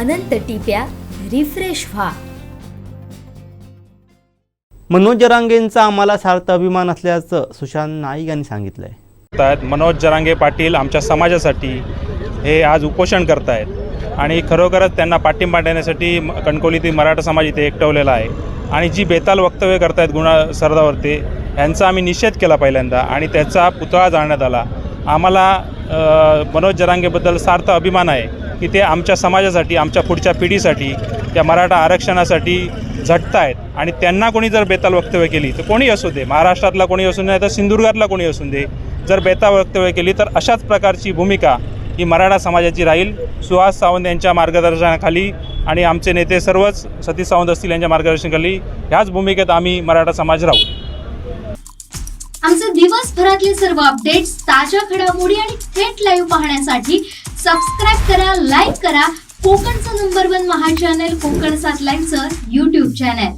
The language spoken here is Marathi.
अनंत टिप्या रिफ्रेश व्हा. मनोज जरांगेंचा आम्हाला सार्थ अभिमान असल्याचं सुशांत नाईक यांनी सांगितलंय. मनोज जरांगे पाटील आमच्या समाजासाठी हे आज उपोषण करतायत आणि खरोखरच त्यांना पाठिंबा देण्यासाठी कणकवलीतील मराठा समाज इथे एकटवलेला आहे आणि जी बेताल वक्तव्य करतायत गुन्हा सरदावरते यांचा आम्ही निषेध केला पहिल्यांदा आणि त्याचा पुतळा जाळण्यात आला. आम्हाला मनोज जरांगेबद्दल सार्थ अभिमान आहे की ते आमच्या समाजासाठी, आमच्या पुढच्या पिढीसाठी, त्या मराठा आरक्षणासाठी झटतायत आणि त्यांना कोणी जर बेताल वक्तव्य केली तर कोणी असू दे, महाराष्ट्रातला कोणी असू दे, तर सिंधुदुर्गातला कोणी असू दे, जर बेताल वक्तव्य केली तर अशाच प्रकारची भूमिका ही मराठा समाजाची राहील. सुहास सावंत यांच्या मार्गदर्शनाखाली आणि आमचे नेते सर्वच सतीश सावंत असतील यांच्या मार्गदर्शनाखाली ह्याच भूमिकेत आम्ही मराठा समाज राहू. आमचे दिवसभरातले सर्व अपडेट्स, ताज्या घडामोडी आणि थेट लाईव्ह पाहण्यासाठी सबस्क्राईब करा, लाईक करा कोकणचं नंबर 1 महा चॅनल कोकण 7 लाईनचं YouTube चॅनल.